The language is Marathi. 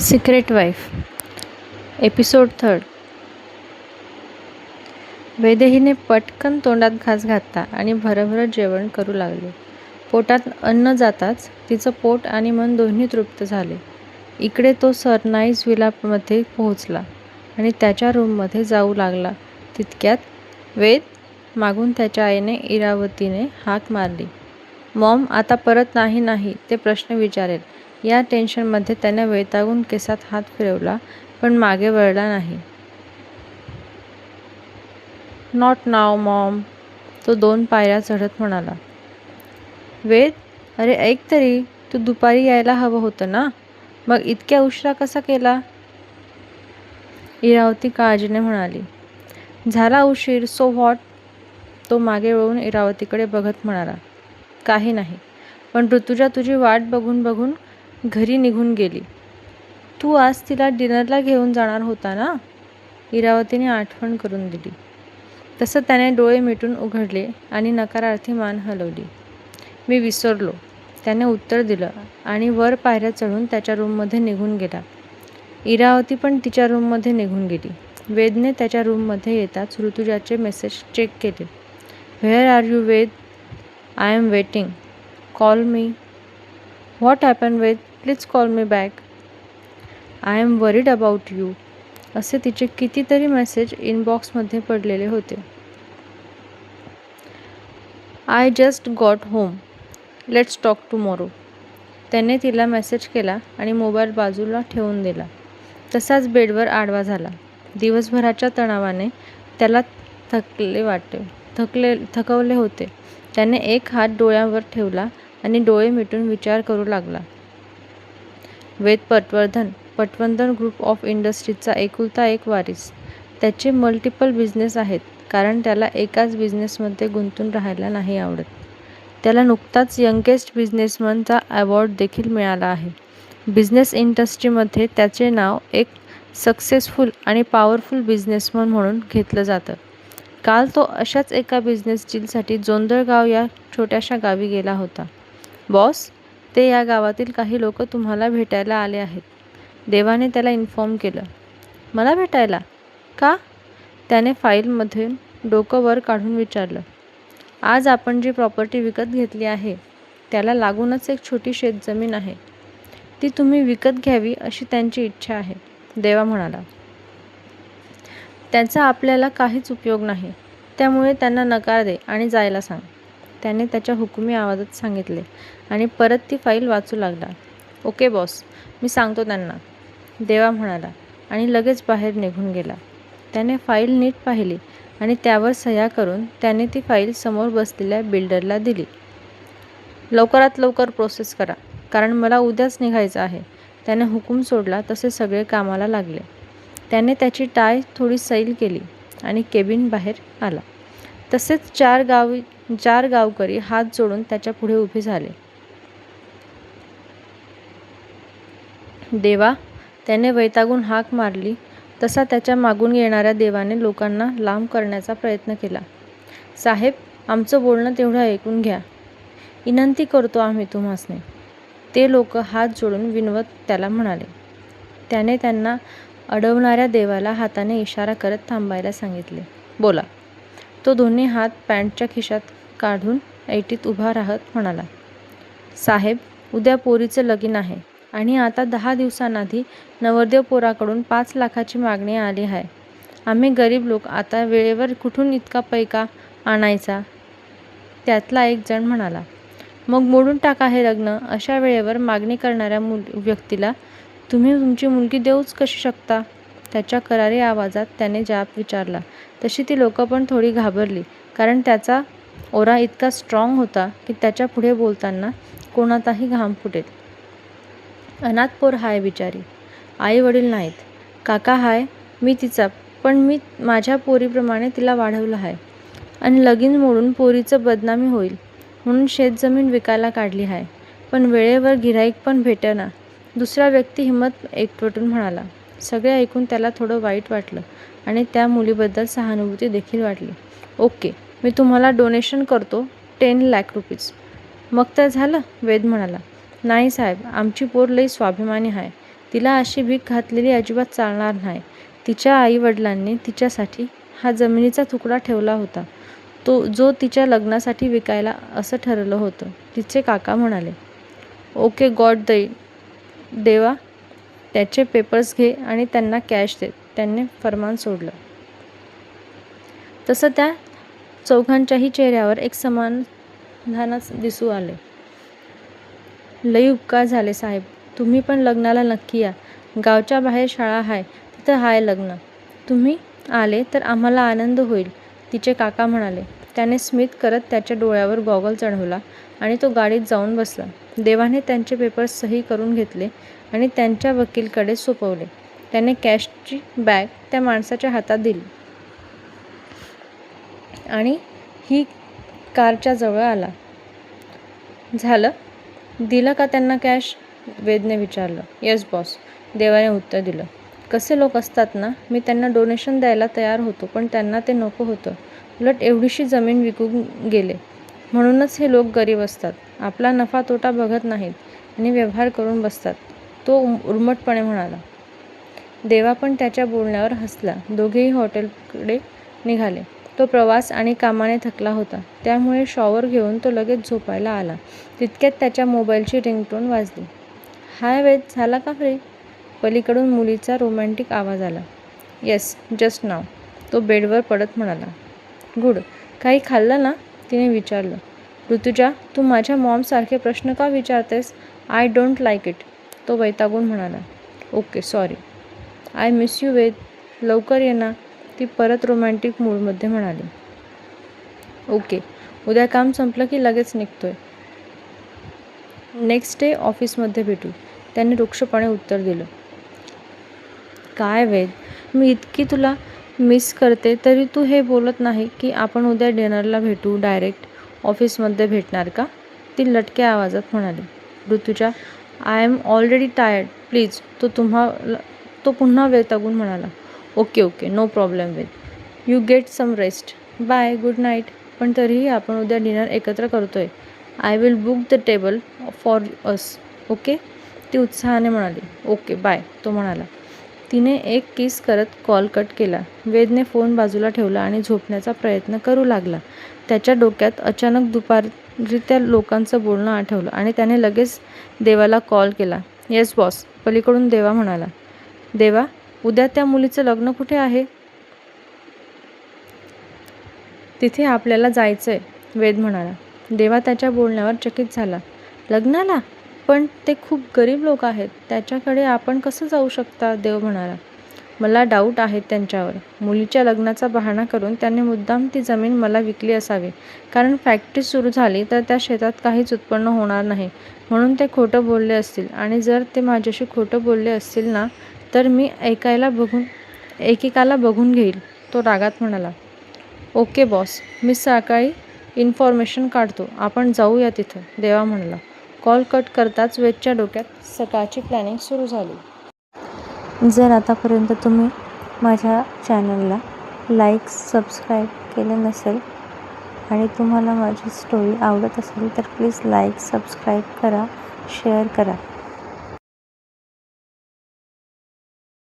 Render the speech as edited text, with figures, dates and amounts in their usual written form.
Secret wife episode 3. वैदेहीने पटकन तोंडात घास घातला आणि भरभर जेवण करू लागले. पोटात अन्न जाताच तिचं पोट आणि मन दोन्ही तृप्त झाले. इकडे तो सरनाईज विलामध्ये पोहोचला आणि त्याच्या रूममध्ये जाऊ लागला. तितक्यात वेद मागून त्याच्या आईने इरावतीने हाक मारली. मॉम आता परत नाही ते प्रश्न विचारेल या टेन्शनमध्ये त्याने वैतागून केसात हात फिरवला, पण मागे वळला नाही. नॉट नाव मॉम, तो 2 पायऱ्या चढत म्हणाला. वेद, अरे ऐक तरी, तू दुपारी यायला हवं होतं ना, मग इतक्या उशिरा कसा केला? इरावती काळजीने म्हणाली. झाला उशीर, सो व्हॉट? तो मागे वळून इरावतीकडे बघत म्हणाला. काही नाही, पण ऋतुजा तुझी वाट बघून घरी निघून गेली. तू आज तिला डिनरला घेऊन जाणार होता ना? इरावतीने आठवण करून दिली. तसं त्याने डोळे मिटून उघडले आणि नकारार्थी मान हलवली. मी विसरलो, त्याने उत्तर दिलं आणि वर पायऱ्या चढून त्याच्या रूममध्ये निघून गेला. इरावती पण तिच्या रूममध्ये निघून गेली. वेदने त्याच्या रूममध्ये येताच ऋतुजाचे मेसेज चेक केले. Where are you Ved? I am waiting. Call me. What happen Ved? Please call me back. I am worried about you. असे तिचे कितीतरी मेसेज इनबॉक्समध्ये पडलेले होते. I just got home. Let's talk tomorrow. त्याने तिला मेसेज केला आणि मोबाईल बाजूला ठेवून दिला. तसाच बेडवर आडवा झाला. दिवसभराच्या तणावाने त्याला थकवले होते. त्याने एक हात डोळ्यावर ठेवला आणि डोळे मिटून विचार करू लागला. वेद पटवर्धन ग्रुप ऑफ इंडस्ट्रीजचा एकुलता एक वारीस. त्याचे मल्टिपल बिझनेस आहेत, कारण त्याला एकाच बिझनेसमध्ये गुंतून राहायला नाही आवडत. त्याला नुकताच यंगेस्ट बिझनेसमनचा अवॉर्ड देखील मिळाला आहे. बिझनेस इंडस्ट्रीमध्ये त्याचे नाव एक सक्सेसफुल आणि पॉवरफुल बिझनेसमन म्हणून घेतलं जातं. काल तो अशाच एका बिझनेस डीलसाठी जोंधळगाव या छोट्याशा गावी गेला होता. बॉस, ते या गावातील काही लोक तुम्हाला भेटायला आले आहेत, देवाने त्याला इन्फॉर्म केलं. मला भेटायला? का? त्याने फाईलमधून डोकं वर काढून विचारलं. आज आपण जी प्रॉपर्टी विकत घेतली आहे, त्याला लागूनच एक छोटी शेतजमीन आहे. ती तुम्ही विकत घ्यावी अशी त्यांची इच्छा आहे, देवा म्हणाला. त्याचा आपल्याला काहीच उपयोग नाही, त्यामुळे त्यांना नकार दे आणि जायला सांग, त्याने त्याच्या हुकुमी आवाजात सांगितले आणि परत ती फाईल वाचू लागला. ओके बॉस, मी सांगतो त्यांना, देवा म्हणाला आणि लगेच बाहेर निघून गेला. त्याने फाईल नीट पाहिली आणि त्यावर सह्या करून त्याने ती फाईल समोर बसलेल्या बिल्डरला दिली. लवकरात लवकर प्रोसेस करा, कारण मला उद्याच निघायचं आहे, त्याने हुकूम सोडला. तसे सगळे कामाला लागले. त्याने त्याची टाय थोडी सैल केली आणि केबिन बाहेर आला. तसेच 4 गावकरी हात जोडून त्याच्या पुढे उभे झाले. देवा, त्याने वैतागून हाक मारली तसा त्याच्या मागून येणाऱ्या देवाने लोकांना लांब करण्याचा प्रयत्न केला. साहेब, आमचं बोलणं तेवढं ऐकून घ्या, विनंती करतो आम्ही तुम्हासने, ते लोक हात जोडून विनवत त्याला म्हणाले. त्याने त्यांना अडवणाऱ्या देवाला हाताने इशारा करत थांबायला सांगितले. बोला. तो दोन्ही हात पॅन्टच्या खिशात काढून ऐटीत उभा राहत म्हणाला. साहेब, उद्या पोरीचं लगीन आहे आणि आता 10 दिवसांआधी नवरदेव पोराकडून 5 लाखाची मागणी आली आहे. आम्ही गरीब लोक आता वेळेवर कुठून इतका पैका आणायचा? त्यातला एक जण म्हणाला. मग मोडून टाका हे लग्न. अशा वेळेवर मागणी करणाऱ्या व्यक्तीला तुम्ही तुमची मुलगी देऊच कशी शकता? त्याच्या करारी आवाजात त्याने जाब विचारला. तशी ती लोकं पण थोडी घाबरली, कारण त्याचा ओरा इतका स्ट्रॉंग होता की त्याच्या पुढे बोलताना कोणाचाही घाम फुटेल. अनाथ पोर हाय बिचारी, आई वडील नाहीत. काका हाय, मी तिचा, पण मी माझ्या पोरीप्रमाणे तिला वाढवलं आहे आणि लगीन मोडून पोरीचं बदनामी होईल म्हणून शेतजमीन विकायला काढली आहे, पण वेळेवर गिऱ्हाईक पण भेटेना. दुसरा व्यक्ती हिंमत एकवटून म्हणाला. सगळे ऐकून त्याला थोडं वाईट वाटलं आणि त्या मुलीबद्दल सहानुभूती देखील वाटली. ओके, मी तुम्हाला डोनेशन करतो 10 लाख रुपीज. मग तर झालं, वेद म्हणाला. नाही साहेब, आमची पोर लई स्वाभिमानी आहे, तिला अशी भीक घातलेली अजिबात चालणार नाही. तिच्या आईवडिलांनी तिच्यासाठी हा जमिनीचा तुकडा ठेवला होता, जो तिच्या लग्नासाठी विकायला असं ठरवलं होतं. तिचे काका म्हणाले, ओके गॉड देवा, त्याचे पेपर्स घे आणि त्यांना कॅश दे. त्यांनी फरमान सोडलं. तसं त्या चौघांच्याही चेहऱ्यावर एक समाधानच दिसू आले. लई उपकार झाले साहेब, तुम्ही पण लग्नाला नक्की या. गावच्या बाहेर शाळा आहे, तिथं हाय लग्न. तुम्ही आले तर आम्हाला आनंद होईल, तिचे काका म्हणाले. त्याने स्मित करत त्याच्या डोळ्यावर गॉगल चढवला आणि तो गाडीत जाऊन बसला. देवाने त्यांचे पेपर्स सही करून घेतले आणि त्यांच्या वकीलकडे सोपवले. त्याने कॅशची बॅग त्या माणसाच्या हातात दिली आणि ही कारच्या जवळ आला. झालं, दिलं का त्यांना कॅश? वेदने विचारलं. येस बॉस, देवाने उत्तर दिलं. कसे लोक असतात ना, मी त्यांना डोनेशन द्यायला तयार होतो, पण त्यांना ते नको होतं. उलट एवढीशी जमीन विकून गेले. म्हणूनच हे लोक गरीब असतात. आपला नफा तोटा बघत नाहीत आणि व्यवहार करून बसतात, तो उर्मटपणे म्हणाला. देवा पण त्याच्या बोलण्यावर हसला. दोघेही हॉटेलकडे निघाले. तो प्रवास आणि कामाने थकला होता, त्यामुळे शॉवर घेऊन तो लगेच झोपायला आला. तितक्यात त्याच्या मोबाईलची रिंगटोन वाजली. हाय वेद, झाला का फ्री? पलीकडून मुलीचा रोमॅन्टिक आवाज आला. येस, जस्ट नाव, तो बेडवर पडत म्हणाला. गुड. काही खाल्लं ना? तिने विचारलं. ऋतुजा, तू माझ्या मॉमसारखे प्रश्न का विचारतेस? आय डोंट लाईक इट, तो वैतागून म्हणाला. Okay, sorry. I miss you Ved, लवकर ये ना, ती परत रोमॅन्टिक मूडमध्ये म्हणाली. ओके, उद्या काम संपलं की लगेच निघतोय. नेक्स्ट डे ऑफिसमध्ये भेटू, त्याने रुक्षपणे उत्तर दिलं. काय वेद, मी इतकी तुला मिस करते तरी तू हे बोलत नाही की आपण उद्या डिनरला भेटू, डायरेक्ट ऑफिसमध्ये भेटणार का? ती लटक्या आवाजात म्हणाली. Rutuja, I am already tired, please, तो पुन्हा वैतागून म्हणाला. Okay, no problem Ved, you get some rest, bye, good night. पण तरीही आपण उद्या डिनर एकत्र करतोय. I will book the table for us, okay, ती उत्साहाने म्हणाली. ओके, बाय, तो म्हणाला. तिने एक किस करत कॉल कट केला. वेदने फोन बाजूला ठेवला आणि झोपण्याचा प्रयत्न करू लागला. त्याच्या डोक्यात अचानक दुपारी त्या लोकांचं बोलणं आठवलं आणि त्याने लगेच देवाला कॉल केला. येस बॉस, पलीकडून देवा म्हणाला. देवा, उद्या त्या मुलीचं लग्न कुठे आहे? तिथे आपल्याला जायचंय, वेद म्हणाला. देवा त्याच्या बोलण्यावर चकित झाला. लग्नाला? पण ते खूप गरीब लोक आहेत, त्याच्याकडे आपण कसं जाऊ शकता? देव म्हणाला. मला डाऊट आहेत त्यांच्यावर. मुलीच्या लग्नाचा बहाणा करून त्याने मुद्दाम ती जमीन मला विकली असावी, कारण फॅक्टरी सुरू झाली तर त्या शेतात काहीच उत्पन्न होणार नाही, म्हणून ते खोटं बोलले असतील. आणि जर ते माझ्याशी खोटं बोलले असतील ना, तर मी एकेकाला बघून घेईल, तो रागात म्हणाला. ओके बॉस, मी सकाळी इन्फॉर्मेशन काढतो, आपण जाऊया तिथं, देवा म्हणाला. कॉल कट करताच वेदच्या डोक्यात सकाळची प्लॅनिंग सुरू झाली. जर आतापर्यंत तुम्ही माझ्या चॅनलला लाईक, सबस्क्राईब केले नसेल आणि तुम्हाला माझी स्टोरी आवडत असेल तर प्लीज लाईक, सबस्क्राईब करा, शेअर करा.